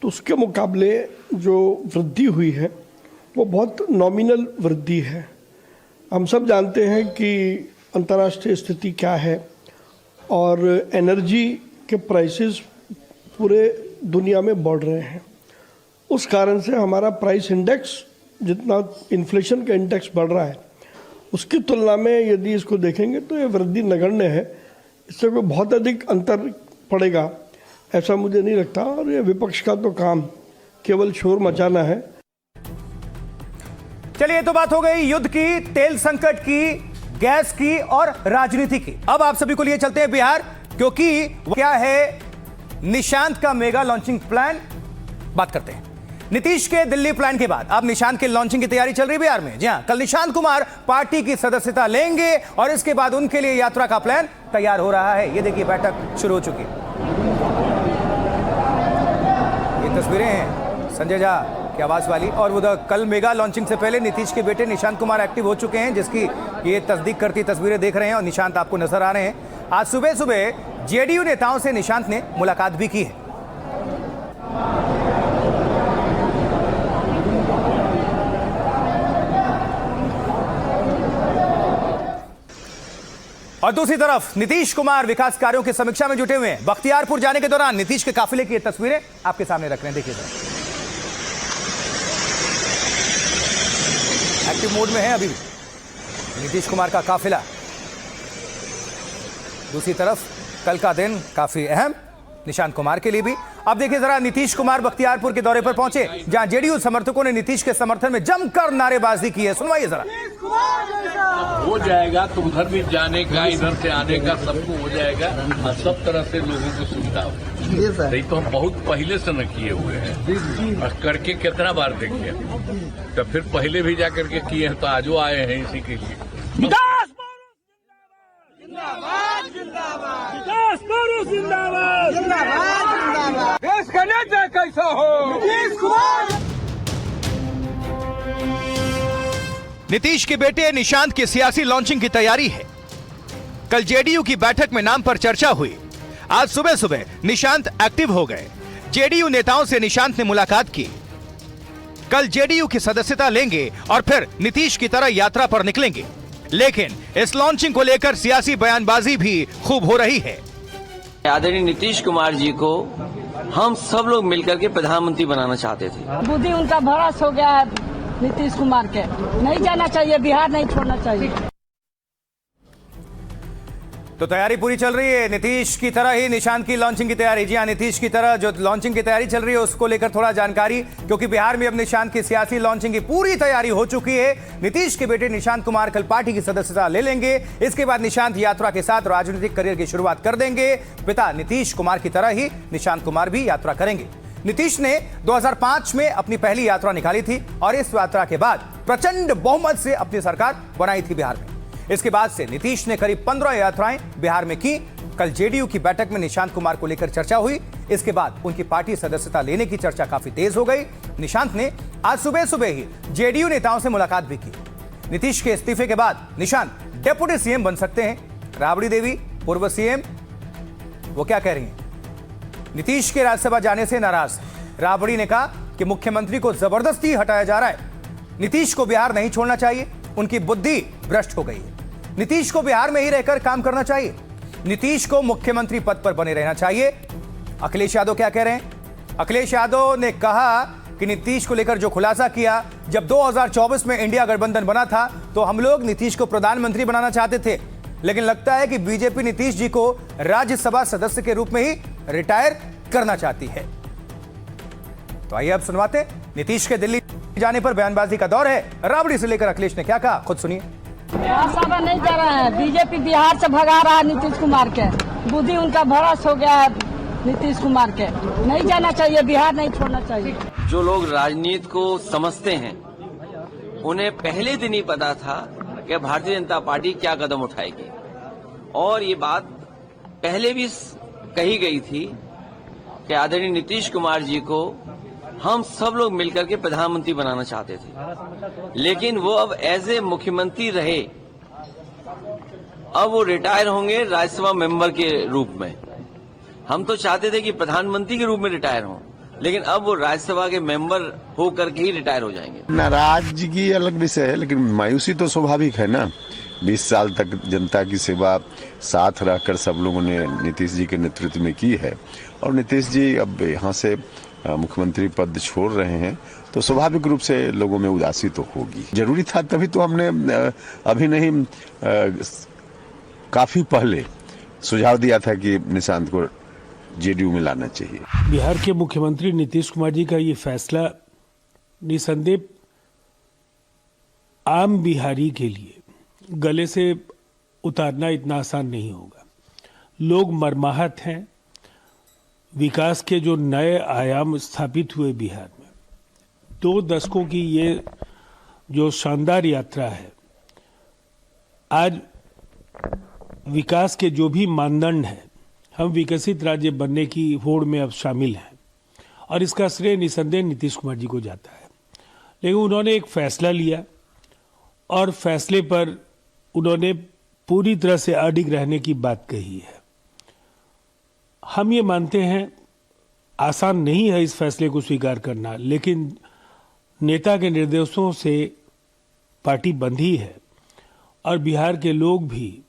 तो उसके मुकाबले जो वृद्धि हुई है वो बहुत नॉमिनल वृद्धि है। हम सब जानते हैं कि अंतर्राष्ट्रीय स्थिति क्या है और एनर्जी के प्राइसेस पूरे दुनिया में बढ़ रहे हैं। उस कारण से हमारा प्राइस इंडेक्स, जितना इन्फ्लेशन का इंडेक्स बढ़ रहा है उसकी तुलना में यदि इसको देखेंगे तो ये वृद्धि नगण्य है। इससे कोई बहुत अधिक अंतर पड़ेगा ऐसा मुझे नहीं लगता। और ये विपक्ष का तो काम केवल शोर मचाना है। चलिए, तो बात हो गई युद्ध की, तेल संकट की, गैस की और राजनीति की। अब आप सभी को लिए चलते हैं बिहार, क्योंकि क्या है निशांत का मेगा लॉन्चिंग प्लान। बात करते हैं नीतीश के दिल्ली प्लान के बाद अब निशांत की लॉन्चिंग की तैयारी चल रही है बिहार में। जी हां, कल निशांत कुमार पार्टी की सदस्यता लेंगे और इसके बाद उनके लिए यात्रा का प्लान तैयार हो रहा है। ये देखिए, बैठक शुरू हो चुकी है। ये तस्वीरें हैं संजय झा की आवाज वाली। और उधर कल मेगा लॉन्चिंग से पहले नीतीश के बेटे निशांत कुमार एक्टिव हो चुके हैं, जिसकी ये तस्दीक करती तस्वीरें देख रहे हैं। और निशांत आपको नजर आ रहे हैं। आज सुबह सुबह जेडीयू नेताओं से निशांत ने मुलाकात भी की है। और दूसरी तरफ नीतीश कुमार विकास कार्यों की समीक्षा में जुटे हुए हैं। बख्तियारपुर जाने के दौरान नीतीश के काफिले की तस्वीरें आपके सामने रख रहे हैं, देखिए जरा। एक्टिव मोड में है अभी भी नीतीश कुमार का काफिला। दूसरी तरफ कल का दिन काफी अहम निशांत कुमार के लिए भी। अब देखिए जरा, नीतीश कुमार बख्तियारपुर के दौरे पर पहुंचे, जहां जेडीयू समर्थकों ने नीतीश के समर्थन में जमकर नारेबाजी की है। सुनवाइए जरा। हो जाएगा तो उधर भी जाने का, इधर से आने का, सबको हो जाएगा और सब तरह से लोगों को सुविधा होगी। नहीं तो हम बहुत पहले से न किए हुए हैं और करके कितना बार देखिए, तो फिर पहले भी जाकर के किए हैं, तो आजो आए हैं इसी के लिए। देश का नेता कैसा हो? नीतीश के बेटे निशांत की सियासी लॉन्चिंग की तैयारी है। कल जेडीयू की बैठक में नाम पर चर्चा हुई। आज सुबह सुबह निशांत एक्टिव हो गए। जेडीयू नेताओं से निशांत ने मुलाकात की। कल जेडीयू की सदस्यता लेंगे और फिर नीतीश की तरह यात्रा पर निकलेंगे। लेकिन इस लॉन्चिंग को लेकर सियासी बयानबाजी भी खूब हो रही है। आदरणीय नीतीश कुमार जी को हम सब लोग मिलकर के प्रधानमंत्री बनाना चाहते थे। बुद्धि उनका भरस हो गया है नीतीश कुमार के। नहीं जाना चाहिए, बिहार नहीं छोड़ना चाहिए। तो तैयारी पूरी चल रही है। नीतीश की तरह ही निशांत की लॉन्चिंग की तैयारी। जी हां, नीतीश की तरह जो लॉन्चिंग की तैयारी चल रही है उसको लेकर थोड़ा जानकारी, क्योंकि बिहार में अब निशांत की सियासी लॉन्चिंग की पूरी तैयारी हो चुकी है। नीतीश के बेटे निशांत कुमार कल पार्टी की सदस्यता ले लेंगे। इसके बाद निशांत यात्रा के साथ राजनीतिक करियर की शुरुआत कर देंगे। पिता नीतीश कुमार की तरह ही निशांत कुमार भी यात्रा करेंगे। नीतीश ने 2005 में अपनी पहली यात्रा निकाली थी और इस यात्रा के बाद प्रचंड बहुमत से अपनी सरकार बनाई थी बिहार में। इसके बाद से नीतीश ने करीब 15 यात्राएं बिहार में की। कल जेडीयू की बैठक में निशांत कुमार को लेकर चर्चा हुई। इसके बाद उनकी पार्टी सदस्यता लेने की चर्चा काफी तेज हो गई। निशांत ने आज सुबह सुबह ही जेडीयू नेताओं से मुलाकात भी की। नीतीश के इस्तीफे के बाद निशांत डेप्यूटी सीएम बन सकते हैं। राबड़ी देवी पूर्व सीएम, वो क्या कह रही हैं? नीतीश के राज्यसभा जाने से नाराज। राबड़ी ने कहा कि मुख्यमंत्री को जबरदस्ती हटाया जा रहा है। नीतीश को बिहार नहीं छोड़ना चाहिए, उनकी बुद्धि भ्रष्ट हो गई है। नीतीश को बिहार में ही रहकर काम करना चाहिए। नीतीश को मुख्यमंत्री पद पर बने रहना चाहिए। अखिलेश यादव क्या कह रहे हैं? अखिलेश यादव ने कहा कि नीतीश को लेकर जो खुलासा किया, जब 2024 में इंडिया गठबंधन बना था तो हम लोग नीतीश को प्रधानमंत्री बनाना चाहते थे, लेकिन लगता है कि बीजेपी नीतीश जी को राज्यसभा सदस्य के रूप में ही रिटायर करना चाहती है। तो आइए अब सुनवाते हैं नीतीश के दिल्ली जाने पर बयानबाजी का दौर है। राबड़ी से लेकर अखिलेश ने क्या कहा, खुद सुनिए। राज्यसभा नहीं जा रहा है, बीजेपी बिहार से भगा रहा है नीतीश कुमार के। बुद्धि उनका भरस हो गया है नीतीश कुमार के। नहीं जाना चाहिए, बिहार नहीं छोड़ना चाहिए। जो लोग राजनीति को समझते हैं उन्हें पहले दिन ही पता था कि भारतीय जनता पार्टी क्या कदम उठाएगी, और ये बात पहले भी कही गई थी कि आदरणीय नीतीश कुमार जी को हम सब लोग मिलकर के प्रधानमंत्री बनाना चाहते थे, लेकिन वो अब एज ए मुख्यमंत्री रहे। अब वो रिटायर होंगे राज्यसभा मेंबर के रूप में। हम तो चाहते थे कि प्रधानमंत्री के रूप में रिटायर हों, लेकिन अब वो राज्यसभा के मेंबर होकर के ही रिटायर हो जाएंगे। नाराजगी अलग विषय है, लेकिन मायूसी तो स्वाभाविक है ना। 20 साल तक जनता की सेवा साथ रहकर सब लोगों ने नीतीश जी के नेतृत्व में की है, और नीतीश जी अब यहाँ से मुख्यमंत्री पद छोड़ रहे हैं, तो स्वाभाविक रूप से लोगों में उदासी तो होगी। जरूरी था, तभी तो हमने अभी नहीं काफी पहले सुझाव दिया था कि निशांत को जेडीयू में लाना चाहिए। बिहार के मुख्यमंत्री नीतीश कुमार जी का ये फैसला निसंदेह आम बिहारी के लिए गले से उतारना इतना आसान नहीं होगा। लोग मर्माहत हैं। विकास के जो नए आयाम स्थापित हुए बिहार में, 2 दशकों की ये जो शानदार यात्रा है, आज विकास के जो भी मानदंड हैं, हम विकसित राज्य बनने की होड़ में अब शामिल हैं और इसका श्रेय निसंदेह नीतीश कुमार जी को जाता है। लेकिन उन्होंने एक फैसला लिया और फैसले पर उन्होंने पूरी तरह से अडिग रहने की बात कही है। हम ये मानते हैं आसान नहीं है इस फैसले को स्वीकार करना, लेकिन नेता के निर्देशों से पार्टी बंधी है और बिहार के लोग भी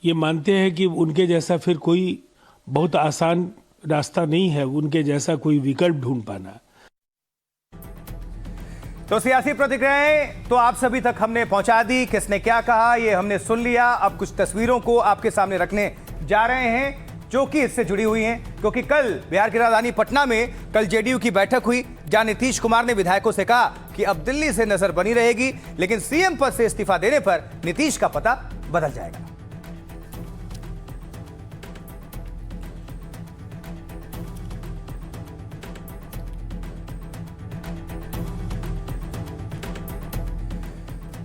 ये मानते हैं कि उनके जैसा फिर कोई बहुत आसान रास्ता नहीं है, उनके जैसा कोई विकल्प ढूंढ पाना। तो सियासी प्रतिक्रियाएं तो आप सभी तक हमने पहुंचा दी। किसने क्या कहा ये हमने सुन लिया। अब कुछ तस्वीरों को आपके सामने रखने जा रहे हैं जो कि इससे जुड़ी हुई हैं, क्योंकि कल बिहार की राजधानी पटना में कल जेडीयू की बैठक हुई जहां नीतीश कुमार ने विधायकों से कहा कि अब दिल्ली से नजर बनी रहेगी, लेकिन सीएम पद से इस्तीफा देने पर नीतीश का पता बदल जाएगा।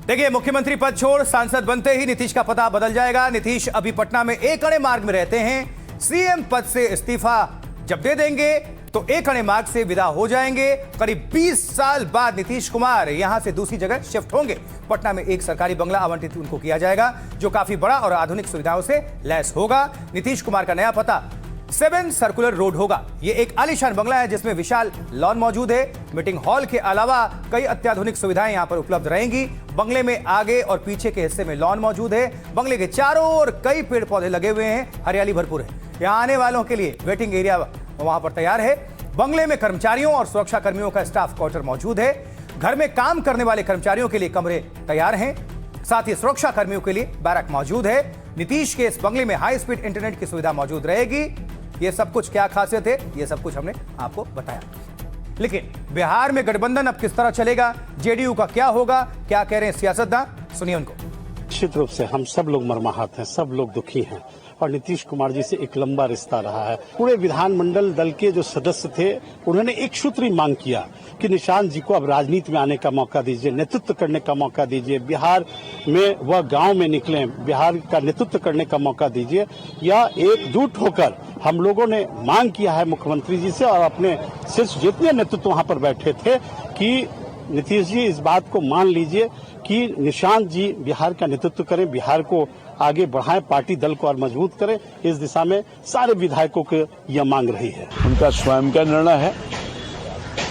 देखिए, मुख्यमंत्री पद छोड़ सांसद बनते ही नीतीश का पता बदल जाएगा। नीतीश अभी पटना में एक अणे मार्ग में रहते हैं। सीएम पद से इस्तीफा जब दे देंगे तो एक अणे मार्ग से विदा हो जाएंगे। करीब 20 साल बाद नीतीश कुमार यहां से दूसरी जगह शिफ्ट होंगे। पटना में एक सरकारी बंगला आवंटित उनको किया जाएगा जो काफी बड़ा और आधुनिक सुविधाओं से लैस होगा। नीतीश कुमार का नया पता 7 सर्कुलर रोड होगा। यह एक आलीशान बंगला है जिसमें विशाल लॉन मौजूद है। मीटिंग हॉल के अलावा कई अत्याधुनिक सुविधाएं यहां पर उपलब्ध रहेंगी। बंगले में आगे और पीछे के हिस्से में लॉन मौजूद है। बंगले के चारों ओर कई पेड़ पौधे लगे हुए हैं, हरियाली भरपूर है। यहां आने वालों के लिए वेटिंग एरिया वहां पर तैयार है। बंगले में कर्मचारियों और सुरक्षा कर्मियों का स्टाफ क्वार्टर मौजूद है। घर में काम करने वाले कर्मचारियों के लिए कमरे तैयार हैं। साथ ही सुरक्षा कर्मियों के लिए बैरक मौजूद है। नीतीश के इस बंगले में हाई स्पीड इंटरनेट की सुविधा मौजूद रहेगी। ये सब कुछ क्या खासियत है, ये सब कुछ हमने आपको बताया। लेकिन बिहार में गठबंधन अब किस तरह चलेगा, जेडीयू का क्या होगा, क्या कह रहे हैं सियासतदान, सुनिए उनको। निश्चित रूप से हम सब लोग मर्माहत हैं, सब लोग दुखी हैं और नीतीश कुमार जी से एक लंबा रिश्ता रहा है। पूरे विधानमंडल दल के जो सदस्य थे उन्होंने एक सूत्री मांग किया कि निशांत जी को अब राजनीति में आने का मौका दीजिए, नेतृत्व करने का मौका दीजिए, बिहार में वह गांव में निकले, बिहार का नेतृत्व करने का मौका दीजिए। या एकजुट होकर हम लोगों ने मांग किया है मुख्यमंत्री जी से और अपने शीर्ष जितने नेतृत्व वहां पर बैठे थे कि नीतीश जी इस बात को मान लीजिए कि निशांत जी बिहार का नेतृत्व करें, बिहार को आगे बढ़ाएं, पार्टी दल को और मजबूत करें। इस दिशा में सारे विधायकों की यह मांग रही है। उनका स्वयं का निर्णय है,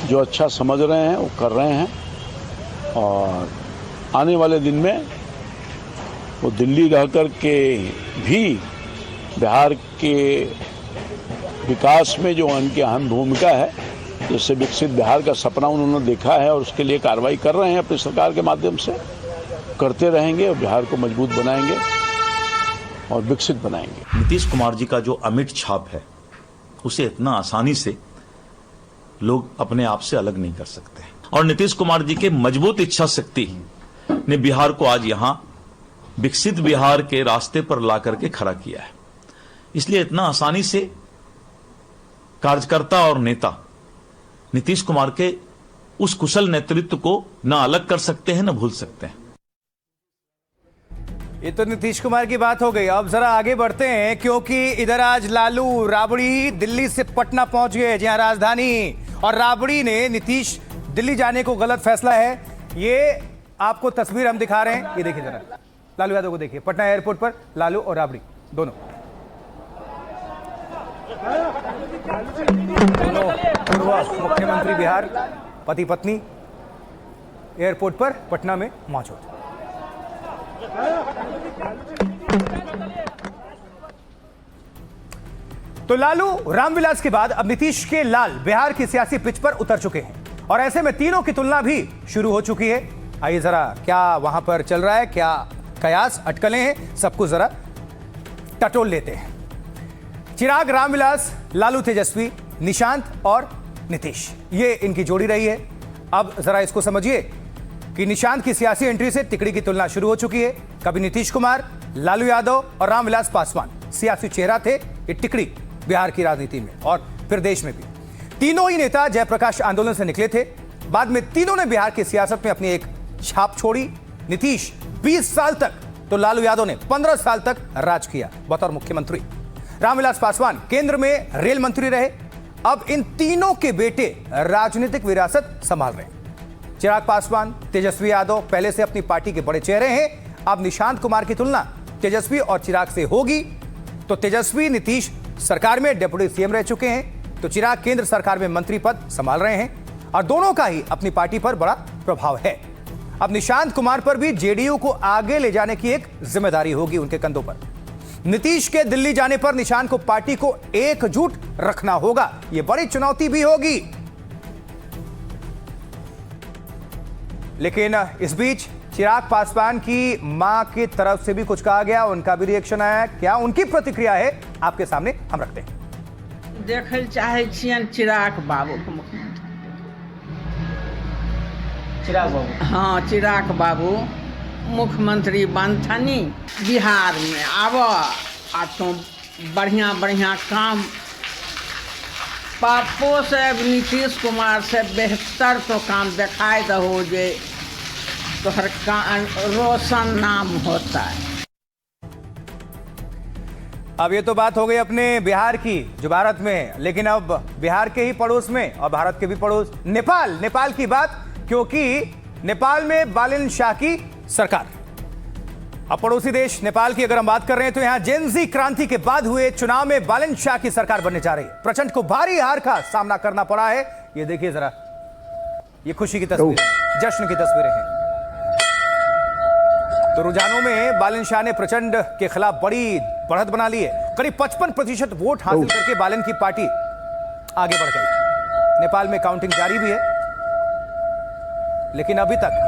जो अच्छा समझ रहे हैं वो कर रहे हैं और आने वाले दिन में वो दिल्ली रह कर के भी बिहार के विकास में जो उनकी अहम भूमिका है, जिससे विकसित बिहार का सपना उन्होंने देखा है और उसके लिए कार्रवाई कर रहे हैं अपनी सरकार के माध्यम से, करते रहेंगे और बिहार को मजबूत बनाएंगे और विकसित बनाएंगे। नीतीश कुमार जी का जो अमिट छाप है उसे इतना आसानी से लोग अपने आप से अलग नहीं कर सकते और नीतीश कुमार जी के मजबूत इच्छा शक्ति ने बिहार को आज यहां विकसित बिहार के रास्ते पर ला करके खड़ा किया है। इसलिए इतना आसानी से कार्यकर्ता और नेता नीतीश कुमार के उस कुशल नेतृत्व को न अलग कर सकते हैं न भूल सकते हैं। ये तो नीतीश कुमार की बात हो गई। अब जरा आगे बढ़ते हैं, क्योंकि इधर आज लालू राबड़ी दिल्ली से पटना पहुंच गए, जहां राजधानी, और राबड़ी ने नीतीश दिल्ली जाने को गलत फैसला है। ये आपको तस्वीर हम दिखा रहे हैं, ये देखिए जरा, लालू यादव को देखिए पटना एयरपोर्ट पर, लालू और राबड़ी दोनों पूर्व मुख्यमंत्री बिहार, पति पत्नी एयरपोर्ट पर पटना में मौजूद। तो लालू रामविलास के बाद अब नीतीश के लाल बिहार की सियासी पिच पर उतर चुके हैं और ऐसे में तीनों की तुलना भी शुरू हो चुकी है। आइए जरा क्या वहां पर चल रहा है, क्या कयास अटकलें हैं, सब कुछ जरा टटोल लेते हैं। चिराग रामविलास, लालू तेजस्वी, निशांत और नीतीश, ये इनकी जोड़ी रही है। अब जरा इसको समझिए कि निशांत की सियासी एंट्री से तिकड़ी की तुलना शुरू हो चुकी है। कभी नीतीश कुमार, लालू यादव और रामविलास पासवान सियासी चेहरा थे, ये तिकड़ी बिहार की राजनीति में और फिर देश में भी। तीनों ही नेता जयप्रकाश आंदोलन से निकले थे। बाद में तीनों ने बिहार की सियासत में अपनी एक छाप छोड़ी। नीतीश 20 साल तक, तो लालू यादव ने 15 साल तक राज किया बतौर मुख्यमंत्री। रामविलास पासवान केंद्र में रेल मंत्री रहे। अब इन तीनों के बेटे राजनीतिक विरासत संभाल रहे हैं। चिराग पासवान, तेजस्वी यादव पहले से अपनी पार्टी के बड़े चेहरे हैं। अब निशांत कुमार की तुलना तेजस्वी और चिराग से होगी तो तेजस्वी नीतीश सरकार में डिप्टी सीएम रह चुके हैं, तो चिराग केंद्र सरकार में मंत्री पद संभाल रहे हैं और दोनों का ही अपनी पार्टी पर बड़ा प्रभाव है। अब निशांत कुमार पर भी जेडीयू को आगे ले जाने की एक जिम्मेदारी होगी उनके कंधों पर। नीतीश के दिल्ली जाने पर निशांत को पार्टी को एकजुट रखना होगा, यह बड़ी चुनौती भी होगी। लेकिन इस बीच चिराग पासवान की मां की तरफ से भी कुछ कहा गया, उनका भी रिएक्शन आया। क्या उनकी प्रतिक्रिया है आपके सामने हम रखते हैं। देखल चाहे छियन चिराग बाबू के मुख्यमंत्री। चिराग बाबू, हाँ, चिराग बाबू मुख्यमंत्री बनथनी बिहार में। आब आ तो बढ़िया बढ़िया काम पापो से नीतीश कुमार से बेहतर तो काम दिखाई दहो जे तोहर रोशन नाम होता है। अब ये तो बात हो गई अपने बिहार की जो भारत में है, लेकिन अब बिहार के ही पड़ोस में और भारत के भी पड़ोस नेपाल की बात, क्योंकि नेपाल में बालन शाह की सरकार। अब पड़ोसी देश नेपाल की अगर हम बात कर रहे हैं तो यहां जेनजी क्रांति के बाद हुए चुनाव में बालन शाह की सरकार बनने जा रही है। प्रचंड को भारी हार का सामना करना पड़ा है। ये देखिए जरा, ये खुशी की तस्वीरें, जश्न की तस्वीरें हैं। तो रुझानों में बालन शाह ने प्रचंड के खिलाफ बड़ी बढ़त बना ली है। करीब 55% वोट हासिल करके बालन की पार्टी आगे बढ़ गई। नेपाल में काउंटिंग जारी भी है, लेकिन अभी तक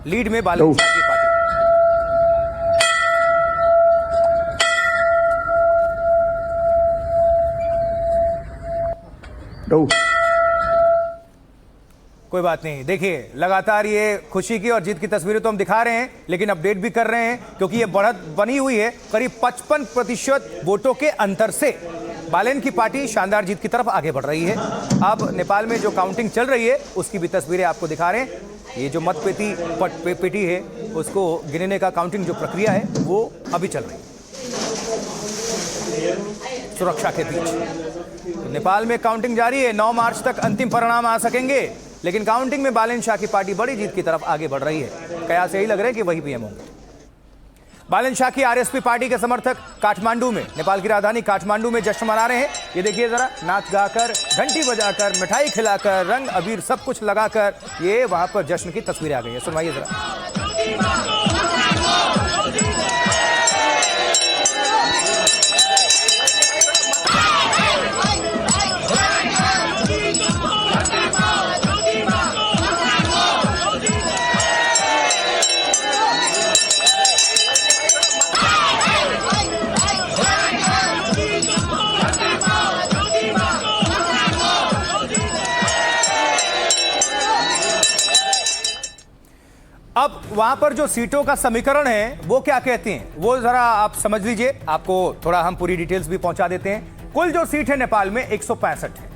लीड में बालन शाह की पार्टी। कोई बात नहीं, देखिए लगातार ये खुशी की और जीत की तस्वीरें तो हम दिखा रहे हैं, लेकिन अपडेट भी कर रहे हैं क्योंकि ये बढ़त बनी हुई है। करीब 55% वोटों के अंतर से बालन की पार्टी शानदार जीत की तरफ आगे बढ़ रही है। अब नेपाल में जो काउंटिंग चल रही है उसकी भी तस्वीरें आपको दिखा रहे हैं। ये जो पेटी है उसको गिनने का काउंटिंग जो प्रक्रिया है वो अभी चल रही है सुरक्षा के बीच। तो नेपाल में काउंटिंग जारी है। 9 मार्च तक अंतिम परिणाम आ सकेंगे, लेकिन काउंटिंग में बालन शाह की पार्टी बड़ी जीत की तरफ आगे बढ़ रही है। कयास यही लग रहा है कि वही पीएम होंगे। बालन शाह की आरएसपी पार्टी के समर्थक काठमांडू में, नेपाल की राजधानी काठमांडू में जश्न मना रहे हैं। ये देखिए जरा, नाच गाकर, घंटी बजाकर, मिठाई खिलाकर, रंग अबीर सब कुछ लगाकर ये वहां पर जश्न की तस्वीरें आ गई है। सुनवाइए जरा। अब वहां पर जो सीटों का समीकरण है वो क्या कहते हैं वो जरा आप समझ लीजिए। आपको थोड़ा हम पूरी डिटेल्स भी पहुंचा देते हैं। कुल जो सीट है नेपाल में 165 है।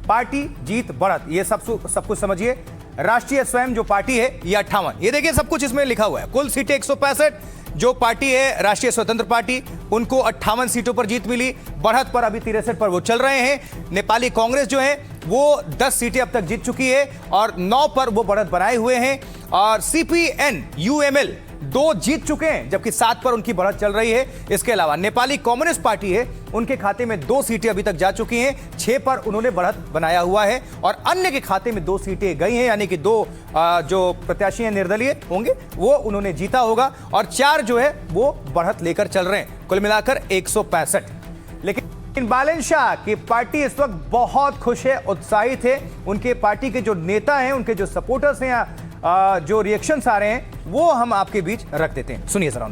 पार्टी जीत बढ़त ये सब कुछ समझिए। राष्ट्रीय स्वयं जो पार्टी है ये 58। ये देखिए सब कुछ इसमें लिखा हुआ है। कुल सीटें 165। जो पार्टी है राष्ट्रीय स्वतंत्र पार्टी, उनको 58 सीटों पर जीत मिली। बढ़त पर अभी 63 पर वो चल रहे हैं। नेपाली कांग्रेस जो है वो 10 सीटें अब तक जीत चुकी है और 9 पर वो बढ़त बनाए हुए हैं। और सीपीएन यूएमएल 2 जीत चुके हैं, जबकि 7 पर उनकी बढ़त चल रही है। इसके अलावा नेपाली कम्युनिस्ट पार्टी है, उनके खाते में 2 सीटें अभी तक जा चुकी हैं। 6 पर उन्होंने बढ़त बनाया हुआ है और अन्य के खाते में 2 सीटें गई हैं, यानी कि 2 जो प्रत्याशी हैं निर्दलीय होंगे वो उन्होंने जीता होगा और 4 जो है वो बढ़त लेकर चल रहे हैं। कुल मिलाकर 165। लेकिन बालन शाह की पार्टी इस वक्त बहुत खुश है, उत्साहित है। उनके पार्टी के जो नेता हैं, उनके जो सपोर्टर्स हैं, जो रिएक्शंस आ रहे हैं वो हम आपके बीच रख देते हैं। सुनिए जरा।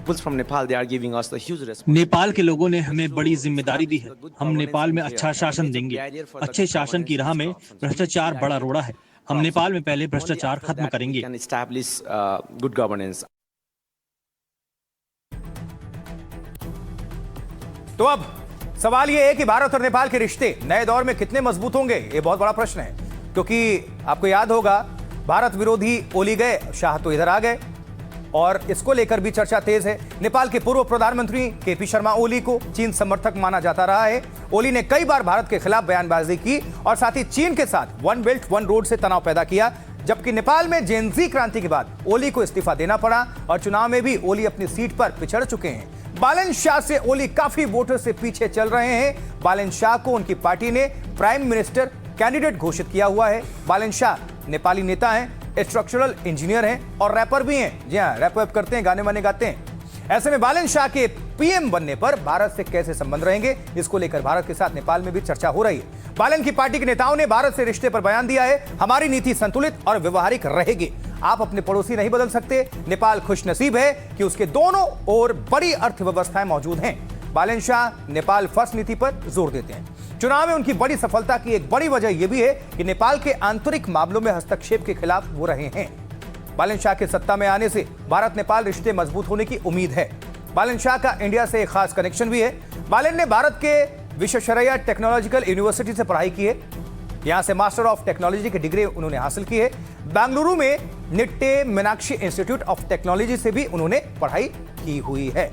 peoples from Nepal, they are giving us the huge response. Nepal के लोगों ने हमें बड़ी जिम्मेदारी दी है। हम नेपाल में अच्छा शासन देंगे। अच्छे शासन की राह में भ्रष्टाचार बड़ा रोड़ा है। हम नेपाल में पहले भ्रष्टाचार खत्म करेंगे। Can establish good governance. तो अब सवाल यह है कि भारत और नेपाल के रिश्ते नए दौर में कितने मजबूत होंगे, यह बहुत बड़ा प्रश्न है। क्योंकि आपको याद होगा, भारत विरोधी ओली गए, शाह तो इधर आ गए और इसको लेकर भी चर्चा तेज है। नेपाल के पूर्व प्रधानमंत्री केपी शर्मा ओली को चीन समर्थक माना जाता रहा है। ओली ने कई बार भारत के खिलाफ बयानबाजी की और साथ ही चीन के साथ वन बेल्ट वन रोड से तनाव पैदा किया। जबकि नेपाल में जेनजी क्रांति के बाद ओली को इस्तीफा देना पड़ा और चुनाव में भी ओली अपनी सीट पर पिछड़ चुके हैं। बालन शाह से ओली काफी वोटर से पीछे चल रहे हैं। बालन शाह को उनकी पार्टी ने प्राइम मिनिस्टर कैंडिडेट घोषित किया हुआ है। बालन शाह नेपाली नेता हैं, स्ट्रक्चरल इंजीनियर हैं और रैपर भी हैं। जी हां, रैप करते हैं, गाने वाने गाते हैं। ऐसे में बालन शाह के पीएम बनने पर भारत से कैसे संबंध रहेंगे, इसको लेकर भारत के साथ नेपाल में भी चर्चा हो रही है। बालन की पार्टी के नेताओं ने भारत से रिश्ते पर बयान दिया है, हमारी नीति संतुलित और व्यवहारिक रहेगी। आप अपने पड़ोसी नहीं बदल सकते। नेपाल खुशनसीब है कि उसके दोनों ओर बड़ी अर्थव्यवस्थाएं मौजूद हैं। बालन शाह नेपाल फर्स्ट नीति पर जोर देते हैं। चुनाव में उनकी बड़ी सफलता की एक बड़ी वजह यह भी है कि नेपाल के आंतरिक मामलों में हस्तक्षेप के खिलाफ वो रहे हैं। बालन शाह के सत्ता में आने से भारत नेपाल रिश्ते मजबूत होने की उम्मीद है। बालन शाह का इंडिया से एक खास कनेक्शन भी है। बालन ने भारत के विश्वेश्वरैया टेक्नोलॉजिकल यूनिवर्सिटी से पढ़ाई की है। यहां से मास्टर ऑफ टेक्नोलॉजी की डिग्री उन्होंने हासिल की है। बेंगलुरु में Nitte Meenakshi institute of technology से भी उन्होंने पढ़ाई की हुई है।